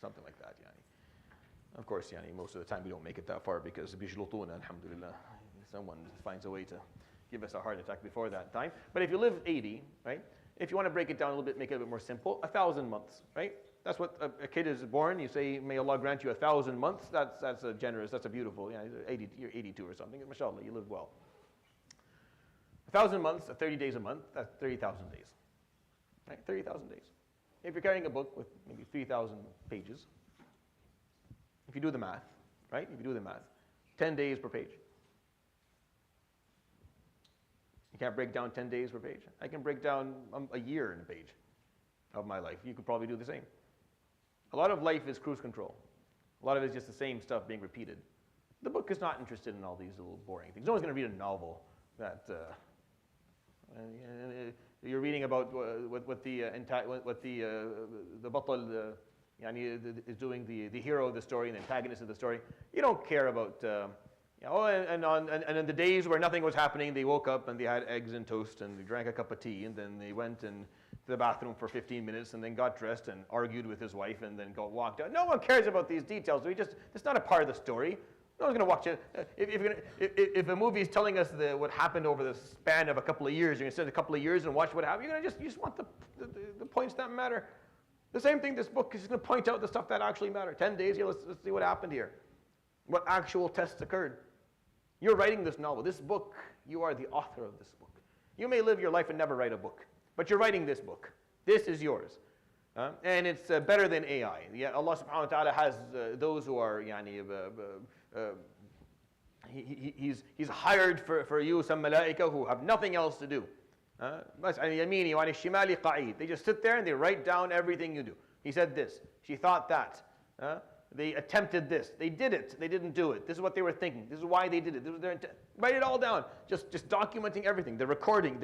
something like that. Of course, most of the time we don't make it that far because bijlutuna, alhamdulillah, someone finds a way to give us a heart attack before that time. But if you live 80, right? If you want to break it down a little bit, make it a bit more simple, 1,000 months, right? That's what a kid is born. You say, may Allah grant you 1,000 months. That's a generous, that's a beautiful, you're 82 or something. Mashallah, you live well. 1,000 months, 30 days a month, that's 30,000 days. Right? 30,000 days. If you're carrying a book with maybe 3,000 pages, if you do the math, right? If you do the math, 10 days per page. You can't break down 10 days per page. I can break down a year in a page of my life. You could probably do the same. A lot of life is cruise control. A lot of it is just the same stuff being repeated. The book is not interested in all these little boring things. No one's going to read a novel that you're reading about what the batal is doing, the hero of the story and the antagonist of the story. You don't care about. And in the days where nothing was happening, they woke up and they had eggs and toast and they drank a cup of tea and then they went to the bathroom for 15 minutes and then got dressed and argued with his wife and then walked out. No one cares about these details. It's not a part of the story. No one's going to watch it. If a movie is telling us what happened over the span of a couple of years, you're going to sit a couple of years and watch what happened. You just want the points that matter. The same thing, this book is just going to point out the stuff that actually matter. 10 days, let's see what happened here. What actual tests occurred. You're writing this novel, this book, you are the author of this book. You may live your life and never write a book, but you're writing this book. This is yours. And it's better than AI. Yeah, Allah subhanahu wa ta'ala has those who are, He's hired for you some malaika who have nothing else to do. They just sit there and they write down everything you do. He said this, she thought that. They attempted this. They did it. They didn't do it. This is what they were thinking. This is why they did it. This was their intent. Write it all down. Just documenting everything. They're recording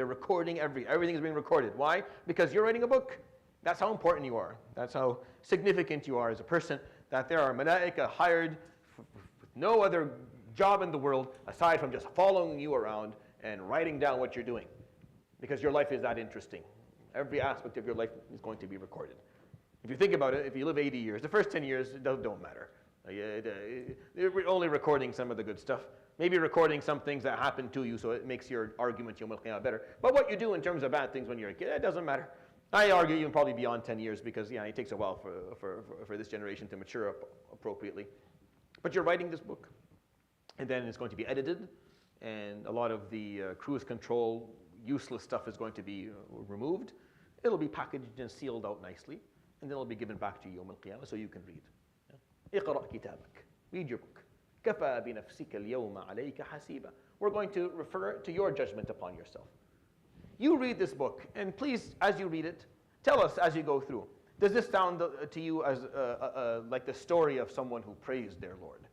everything is being recorded. Why? Because you're writing a book. That's how important you are. That's how significant you are as a person. That there are malaika hired with no other job in the world aside from just following you around and writing down what you're doing. Because your life is that interesting. Every aspect of your life is going to be recorded. If you think about it, if you live 80 years, the first 10 years don't matter. You're only recording some of the good stuff. Maybe recording some things that happen to you so it makes your argument Yawm al-Qiyamah better. But what you do in terms of bad things when you're a kid, it doesn't matter. I argue even probably beyond 10 years because it takes a while for this generation to mature appropriately. But you're writing this book. And then it's going to be edited. And a lot of the cruise control, useless stuff is going to be removed. It'll be packaged and sealed out nicely. And then it'll be given back to you Yawm al-Qiyamah so you can read. اقرأ كتابك. Read your book. كفى بنفسك اليوم عليك حسيبا. We're going to refer to your judgment upon yourself. You read this book, and please, as you read it, tell us as you go through. Does this sound to you as like the story of someone who praised their Lord,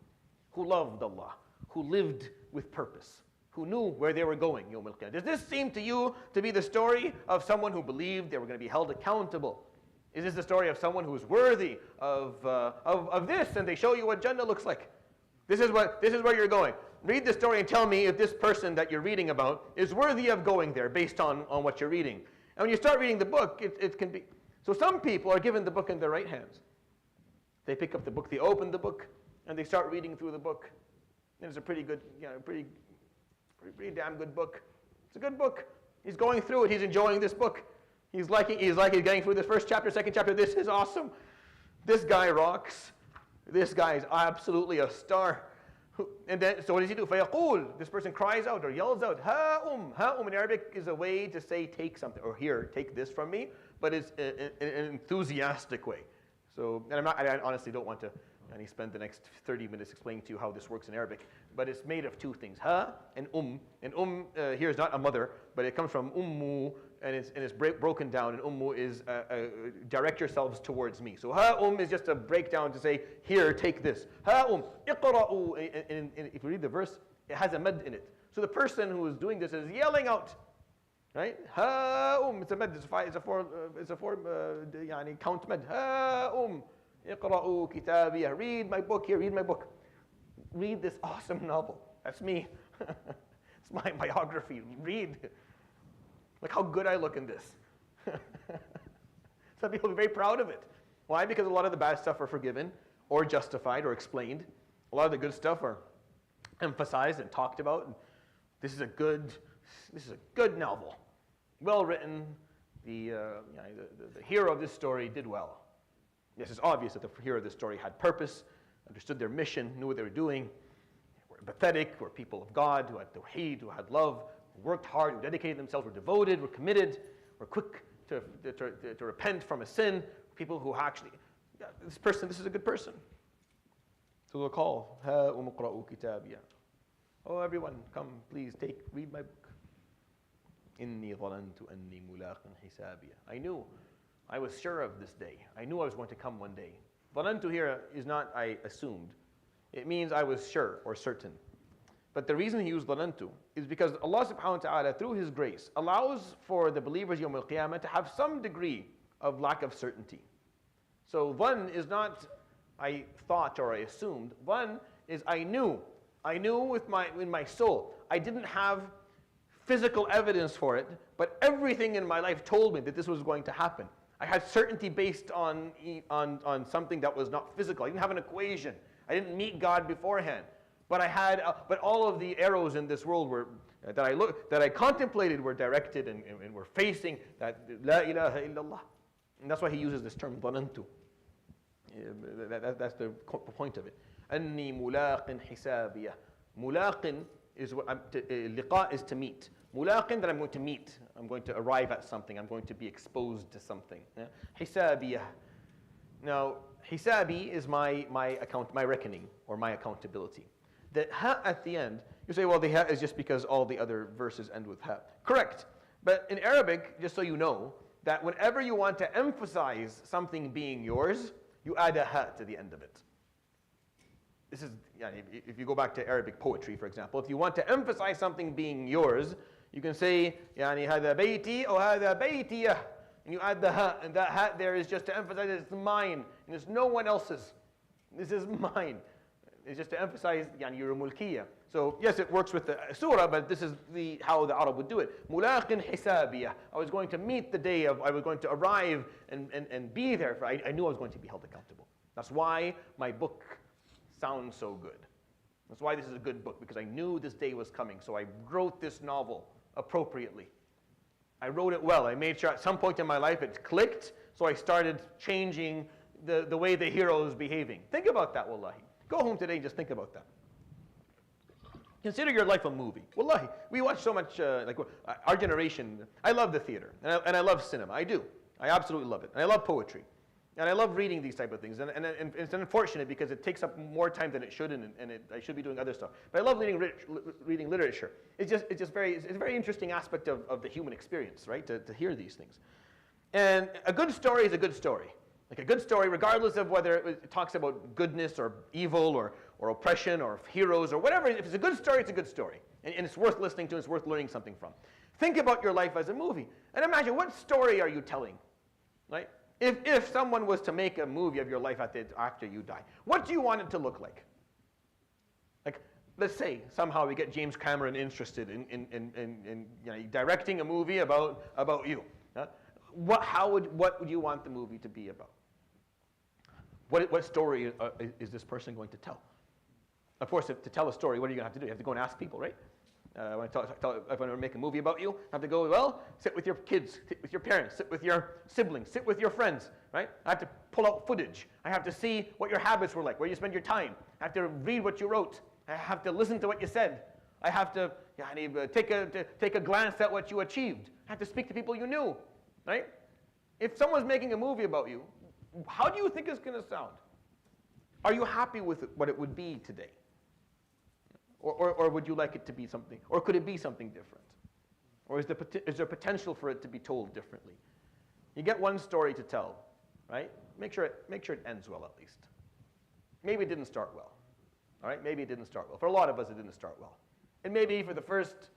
who loved Allah, who lived with purpose, who knew where they were going, Yawm al-Qiyamah? Does this seem to you to be the story of someone who believed they were going to be held accountable? Is this the story of someone who is worthy of this, and they show you what Jannah looks like? This is where you're going. Read the story and tell me if this person that you're reading about is worthy of going there based on what you're reading. And when you start reading the book, it can be. So some people are given the book in their right hands. They pick up the book, they open the book, and they start reading through the book. And it's a pretty good, pretty damn good book. It's a good book. He's going through it. He's enjoying this book. He's getting through the first chapter, second chapter. This is awesome. This guy rocks. This guy is absolutely a star. And then, so what does he do? فَيَقُول, this person cries out or yells out, Ha in Arabic is a way to say take something, or here, take this from me, but it's an enthusiastic way. So, and I honestly don't want to spend the next 30 minutes explaining to you how this works in Arabic, but it's made of two things, ha and And here is not a mother, but it comes from ummu, and it's broken down, and ummu is direct yourselves towards me. So ha is just a breakdown to say, here, take this. Ha iqra'u, and if you read the verse, it has a mad in it. So the person who is doing this is yelling out, right? Ha it's a mad, it's a four count mad. Ha iqra'u kitabiyah, read my book here, read my book. Read this awesome novel. That's me. It's my biography. Read. Look how good I look in this. Some people are very proud of it. Why? Because a lot of the bad stuff are forgiven or justified or explained. A lot of the good stuff are emphasized and talked about. And this is a good novel. Well written. The hero of this story did well. Yes, it's obvious that the hero of this story had purpose, understood their mission, knew what they were doing, were empathetic, were people of God, who had tawheed, who had love, worked hard, who dedicated themselves, were devoted, were committed, were quick to repent from a sin, people who actually, this is a good person. So we'll call, Ha umqra'u kitabiyah. Oh, everyone, come, please, read my book. Inni dhalantu anni mulaqin hisabiyah. I was sure of this day. I knew I was going to come one day. Dhalantu here is not I assumed. It means I was sure or certain. But the reason he used dhalantu is because Allah subhanahu wa ta'ala, through His grace, allows for the believers Yawm al-Qiyamah to have some degree of lack of certainty. So dhan is not I thought or I assumed. Dhan is I knew. I knew in my soul. I didn't have physical evidence for it, but everything in my life told me that this was going to happen. I had certainty based on something that was not physical. I didn't have an equation. I didn't meet God beforehand. But but all of the arrows in this world that I contemplated were directed and were facing that La ilaha illallah. And that's why he uses this term, dhanantu. That's the point of it. Anni mulaqin hisabiyah. Mulaqin is liqa is to meet. Mulaqin, that I'm going to meet. I'm going to arrive at something. I'm going to be exposed to something. Hisabiyah. Now, hisabi is my reckoning or my accountability. The ha at the end, you say, well, the ha is just because all the other verses end with ha. Correct. But in Arabic, just so you know, that whenever you want to emphasize something being yours, you add a ha to the end of it. This is, if you go back to Arabic poetry, for example, if you want to emphasize something being yours, you can say, هذا بيتي أو هذا بيتيه. And you add the ha, and that ha there is just to emphasize it's mine, and it's no one else's. This is mine. It's just to emphasize your mulkiyah. So yes, it works with the surah, but this is how the Arab would do it. Mulaqin hisabiyah. I was going to meet the day I was going to arrive and be there. I knew I was going to be held accountable. That's why my book sounds so good. That's why this is a good book, because I knew this day was coming. So I wrote this novel appropriately. I wrote it well. I made sure at some point in my life it clicked, so I started changing the way the hero is behaving. Think about that, wallahi. Go home today and just think about that. Consider your life a movie. Wallahi, we watch so much, our generation, I love the theater, and I love cinema. I do. I absolutely love it. And I love poetry. And I love reading these type of things. And it's unfortunate because it takes up more time than it should, and I should be doing other stuff. But I love reading literature. It's a very interesting aspect of the human experience, right? To hear these things. And a good story is a good story. Like a good story, regardless of whether it talks about goodness or evil or oppression or heroes or whatever. If it's a good story, it's a good story. And it's worth listening to, it's worth learning something from. Think about your life as a movie. And imagine, what story are you telling? Right? If someone was to make a movie of your life after you die, what do you want it to look like? Like, let's say somehow we get James Cameron interested in directing a movie about you. What would you want the movie to be about? What story is this person going to tell? Of course, to tell a story, what are you going to have to do? You have to go and ask people, right? When if I want to make a movie about you, I have to go, well, sit with your kids, sit with your parents, sit with your siblings, sit with your friends, right? I have to pull out footage. I have to see what your habits were like, where you spend your time. I have to read what you wrote. I have to listen to what you said. I have to take a glance at what you achieved. I have to speak to people you knew, right? If someone's making a movie about you, how do you think it's going to sound? Are you happy with what it would be today? Or would you like it to be something, or could it be something different? Or is there potential for it to be told differently? You get one story to tell, right? Make sure it ends well at least. Maybe it didn't start well, all right? Maybe it didn't start well. For a lot of us, it didn't start well. And maybe for the first,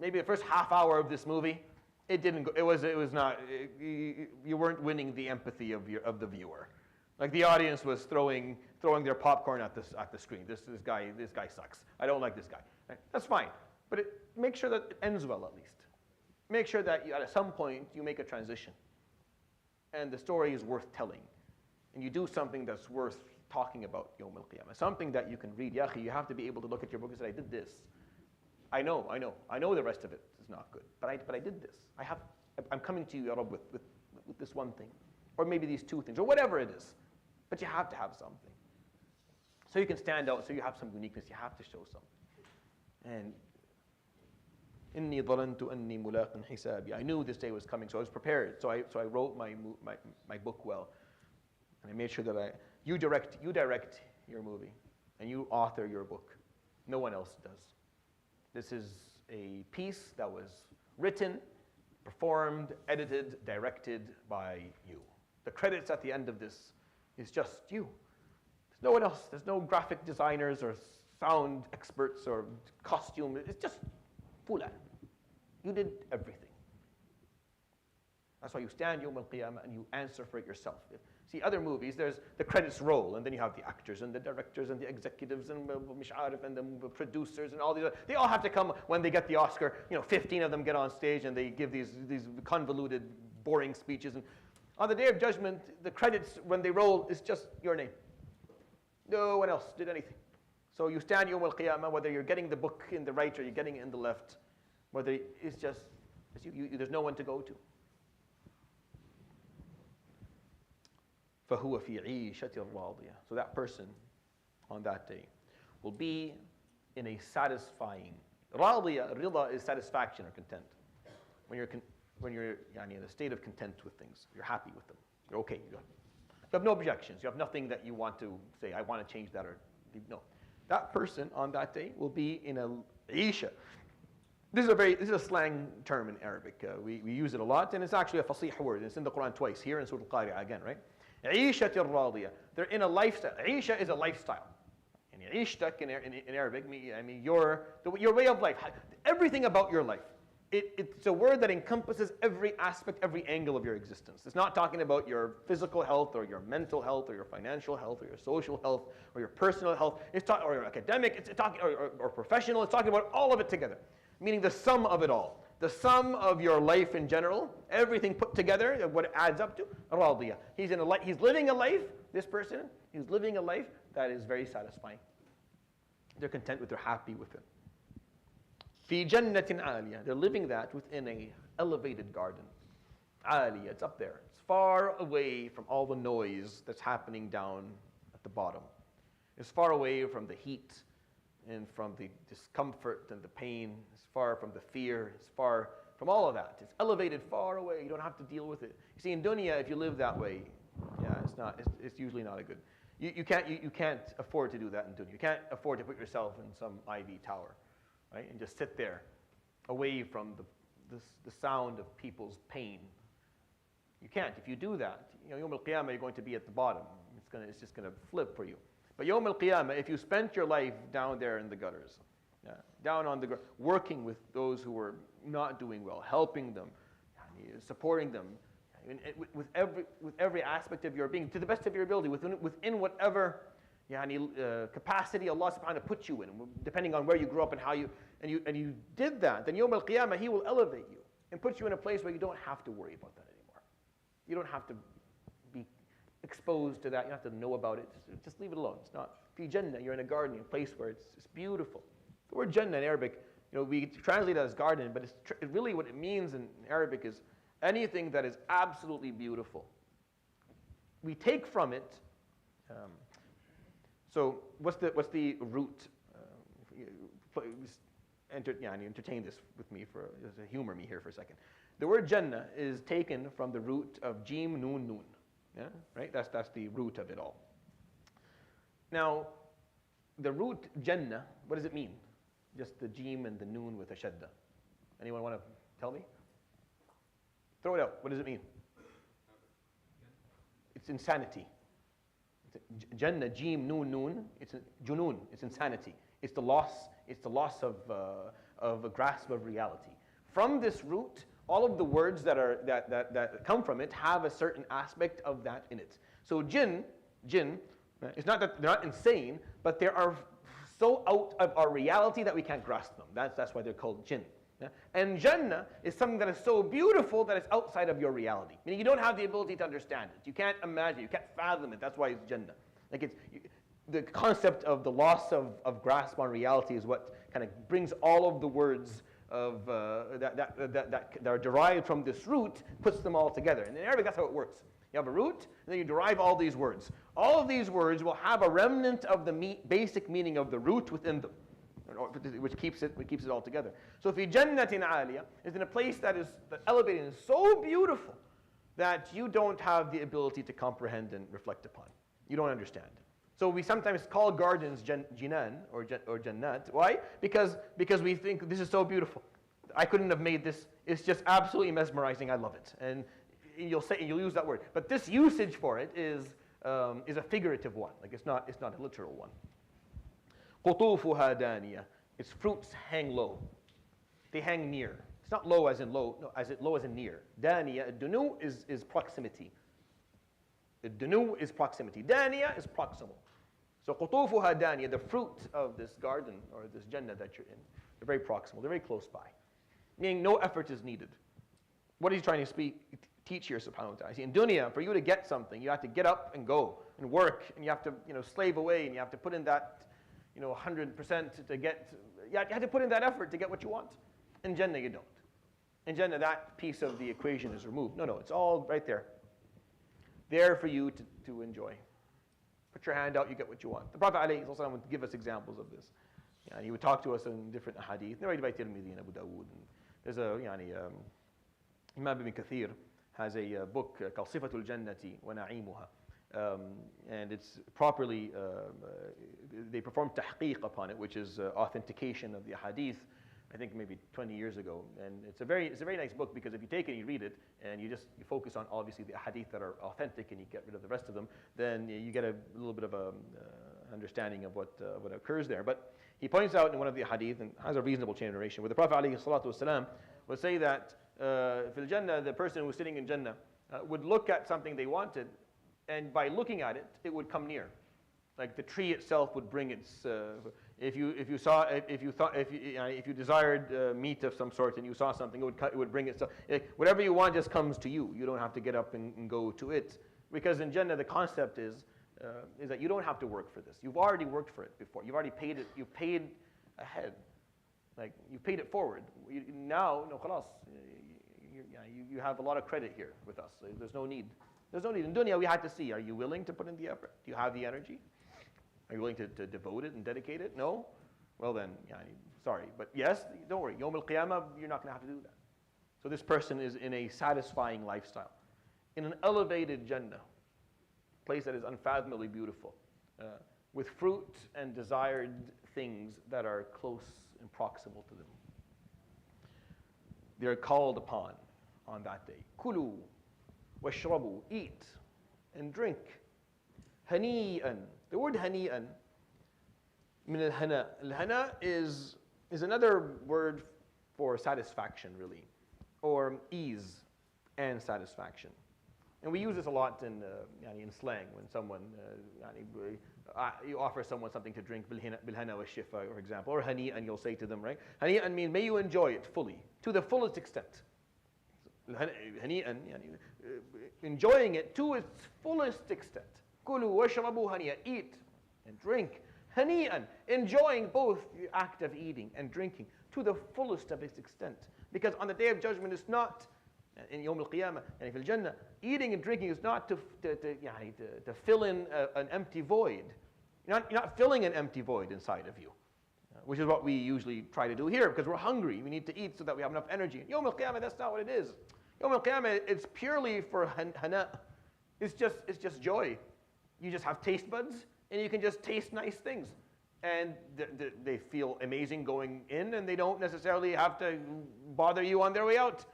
maybe the first half hour of this movie, it didn't go, it was not, you weren't winning the empathy of the viewer. Like the audience was throwing their popcorn at the screen. This guy sucks. I don't like this guy. Right? That's fine, but make sure that it ends well at least. Make sure that at some point you make a transition, and the story is worth telling, and you do something that's worth talking about Yawm al-Qiyamah. Something that you can read. Ya akhi, you have to be able to look at your book and say, I did this. I know the rest of it is not good, but I did this. I'm coming to you, Ya Rabb, with this one thing, or maybe these two things, or whatever it is. But you have to have something. So you can stand out, so you have some uniqueness, you have to show something. And إِنِّي ظَنَنْتُ أَنِّي مُلَاقٍ حِسَابِي. I knew this day was coming, so I was prepared. So I wrote my book well. And I made sure that you direct your movie, and you author your book. No one else does. This is a piece that was written, performed, edited, directed by you. The credits at the end of this is just you. There's no one else. There's no graphic designers or sound experts or costume. It's just fulan. You did everything. That's why you stand Yawm al-Qiyamah and you answer for it yourself. See, other movies, there's the credits roll, and then you have the actors and the directors and the executives and Mish'arif and the producers and all these. They all have to come when they get the Oscar. 15 of them get on stage and they give these convoluted, boring speeches. And on the Day of Judgment, the credits, when they roll, is just your name. No one else did anything. So you stand Yawm al-Qiyamah, whether you're getting the book in the right or you're getting it in the left, whether it's just, there's no one to go to. فَهُوَ فِي عِيشَةٍ رَاضِيَةٍ. So that person on that day will be in a satisfying, rida is satisfaction or content. When you're in a state of content with things, you're happy with them, you're okay. You have no objections. You have nothing that you want to say, I want to change that, or no. That person on that day will be in a isha. This is a slang term in Arabic. We use it a lot, and it's actually a fasih word. It's in the Quran twice, here in Surah Al-Qari'ah again, right? عيشة راضية. They're in a lifestyle. Isha is a lifestyle. And ishtak in Arabic, I mean your way of life. Everything about your life. It's a word that encompasses every aspect, every angle of your existence. It's not talking about your physical health or your mental health or your financial health or your social health or your personal health. Or your academic. It's talking or professional. It's talking about all of it together, meaning the sum of it all. The sum of your life in general, everything put together, what it adds up to, radiyah. He's living a life, this person, he's living a life that is very satisfying. They're content with it, they're happy with it. Fi jannatin aliyah. They're living that within an elevated garden. Aliyah, it's up there. It's far away from all the noise that's happening down at the bottom. It's far away from the heat and from the discomfort and the pain. It's far from the fear. It's far from all of that. It's elevated far away. You don't have to deal with it. You see, in dunya, if you live that way, it's usually not a good. You can't afford to do that in dunya. You can't afford to put yourself in some ivy tower, right, and just sit there, away from the sound of people's pain. You can't. If you do that, Yawm al-Qiyamah, you're going to be at the bottom. It's just going to flip for you. But Yawm al-Qiyamah, if you spent your life down there in the gutters, down on the ground, working with those who were not doing well, helping them, supporting them, with every aspect of your being, to the best of your ability, within whatever capacity Allah subhanahu wa ta'ala put you in, depending on where you grew up and how you did that, then Yawm al-Qiyamah, He will elevate you and put you in a place where you don't have to worry about that anymore. You don't have to be exposed to that. You don't have to know about it. Just leave it alone. It's not fi jannah. You're in a garden, a place where it's beautiful. The word Jannah in Arabic, we translate it as garden, but really what it means in Arabic is anything that is absolutely beautiful. We take from it. So what's the root? Entertain this with me just humor me here for a second. The word Jannah is taken from the root of Jim Nun Nun. Yeah, right. That's the root of it all. Now, the root Jannah, what does it mean? Just the Jim and the Nun with a shadda. Anyone want to tell me? Throw it out. What does it mean? It's insanity. Jannah, Jim, Nun, Nun. It's Junun. It's insanity. It's the loss. It's the loss of a grasp of reality. From this root, all of the words that come from it have a certain aspect of that in it. So jinn, it's not that they're not insane, but they are so out of our reality that we can't grasp them. That's why they're called jinn. Yeah? And Jannah is something that is so beautiful that it's outside of your reality. Meaning you don't have the ability to understand it. You can't imagine, you can't fathom it. That's why it's Jannah. The concept of the loss of grasp on reality is what kind of brings all of the words of that are derived from this root, puts them all together. And in Arabic, that's how it works. You have a root, and then you derive all these words. All of these words will have a remnant of the basic meaning of the root within them, which keeps it all together. So fi jannatin aliyah is in a place that elevated and so beautiful that you don't have the ability to comprehend and reflect upon. You don't understand. So we sometimes call gardens jinan or jannat. Why? Because we think this is so beautiful. I couldn't have made this. It's just absolutely mesmerizing. I love it. And you'll use that word. But this usage for it is a figurative one. Like it's not a literal one. قُطُوفُهَا دَانِيَةٌ. Its fruits hang low. They hang near. It's not low as in low, no, low as in near. Daniya, dunu is proximity. Dunu is proximity. Daniya is proximal. So قُطُوفُهَا دَانِيَةٌ, the fruit of this garden or this Jannah that you're in, they're very proximal. They're very close by. Meaning no effort is needed. What he's trying to teach here, subhanahu wa ta'ala. See, in dunya, for you to get something, you have to get up and go and work, and you have to, slave away, and you have to put in that, 100% to get. You have to put in that effort to get what you want. In Jannah, you don't. In Jannah, that piece of the equation is removed. No, it's all right there. There for you to enjoy. Put your hand out, you get what you want. The Prophet ﷺ would give us examples of this. He would talk to us in different hadith. Narrated by Tirmidhi and Abu Dawood. There's Imam Ibn Kathir has a book called Sifatul Jannati wa Na'imuha. And it's properly, they performed tahqiq upon it, which is authentication of the hadith, I think maybe 20 years ago. And it's a very nice book because if you take it and you read it, and you focus on obviously the hadith that are authentic and you get rid of the rest of them, then you get a little bit of a understanding of what occurs there. But he points out in one of the hadith, and has a reasonable chain of narration, where the Prophet ﷺ would say that fil Jannah, the person who was sitting in Jannah would look at something they wanted, and by looking at it, it would come near. Like the tree itself would bring its. If you desired meat of some sort and you saw something, it would bring itself. Whatever you want just comes to you. You don't have to get up and go to it, because in Jannah the concept is that you don't have to work for this. You've already worked for it before. You've already paid it. You've paid ahead. Like you paid it forward. Now, no, khalas. You have a lot of credit here with us. There's no need. There's no need. In dunya, we had to see, are you willing to put in the effort? Do you have the energy? Are you willing to devote it and dedicate it? No? Well then, sorry. But yes, don't worry. Yawm al-Qiyamah, you're not going to have to do that. So this person is in a satisfying lifestyle, in an elevated Jannah, place that is unfathomably beautiful, with fruit and desired things that are close and proximal to them. They're called upon on that day. Kulu washrabu, eat and drink. Hani'an. The word hani'an, min al-hana. Al-hana is another word for satisfaction, really, or ease and satisfaction. And we use this a lot in slang when someone, you offer someone something to drink, bilhana wa shifa, for example, or hani'an, you'll say to them, right? Hani'an means may you enjoy it fully, to the fullest extent. Hani'an, enjoying it to its fullest extent. Kulu washrabu hani'a, eat and drink. Hani'an, enjoying both the act of eating and drinking to the fullest of its extent. Because on the Day of Judgment, it's not, in Yawm al-Qiyamah, and fil Jannah, eating and drinking is not to fill in an empty void. You're not filling an empty void inside of you, which is what we usually try to do here, because we're hungry. We need to eat so that we have enough energy. Yawm al-Qiyamah, that's not what it is. Yawm al-Qiyamah, it's purely for hana. It's just joy. You just have taste buds, and you can just taste nice things. And they feel amazing going in, and they don't necessarily have to bother you on their way out.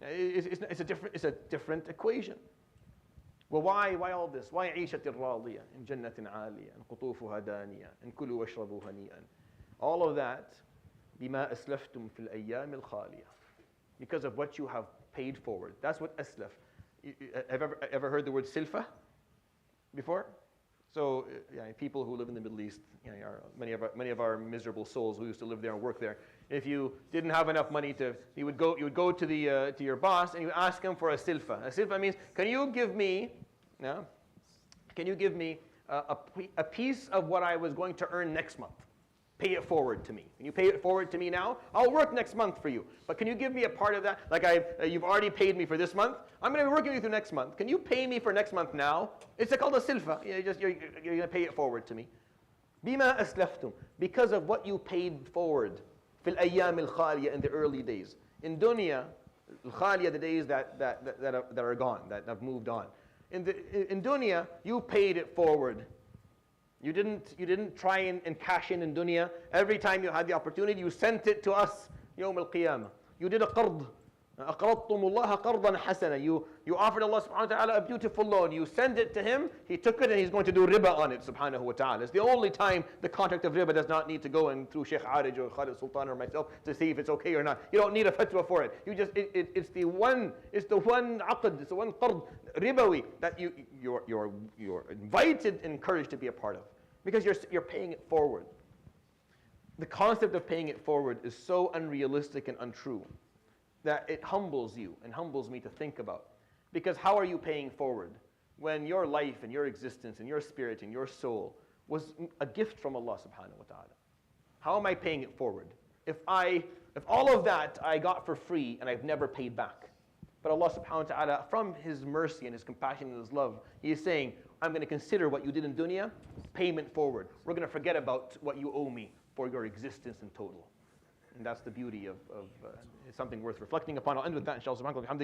It's a different equation. Well, why all this? Why عيشة الراضية in جنة عالية and قطوفها دانية and كلوا واشربوا هنيئا? All of that بما أسلفتم في الأيام الخالية, because of what you have paid forward. That's what aslaf. Have ever heard the word silfa before? So people who live in the Middle East, many of our miserable souls who used to live there and work there. If you didn't have enough money you would go to your boss and you ask him for a silfa. A silfa means, can you give me a piece of what I was going to earn next month? Pay it forward to me. Can you pay it forward to me now? I'll work next month for you. But can you give me a part of that? Like you've already paid me for this month. I'm going to be working with you next month. Can you pay me for next month now? It's called a silfa. You're going to pay it forward to me. Bima aslaftum. Because of what you paid forward. Fil ayyam al-khaliya, in the early days. In dunya, al-khaliya, the days that are gone, that have moved on. In dunya, you paid it forward. You didn't try and cash in dunya. Every time you had the opportunity, you sent it to us, Yawm al-Qiyamah. You did a qard. أَقْرَضْتُمُ اللَّهَ قَرْضًا حَسَنًا. You offered Allah subhanahu wa ta'ala a beautiful loan. You send it to him, he took it, and he's going to do riba on it, subhanahu wa ta'ala. It's the only time the contract of riba does not need to go in through Sheikh Arij or Khalid Sultan or myself to see if it's okay or not. You don't need a fatwa for it. It's the one aqd, it's the one qard, ribawi, that you're invited and encouraged to be a part of. Because you're paying it forward. The concept of paying it forward is so unrealistic and untrue that it humbles you and humbles me to think about. Because how are you paying forward when your life and your existence and your spirit and your soul was a gift from Allah subhanahu wa ta'ala? How am I paying it forward? If all of that I got for free and I've never paid back. But Allah subhanahu wa ta'ala, from His mercy and His compassion and His love, He is saying, I'm going to consider what you did in dunya, payment forward. We're going to forget about what you owe me for your existence in total. And that's the beauty of it's something worth reflecting upon. I'll end with that, inshallah. Subhanahu wa ta'ala.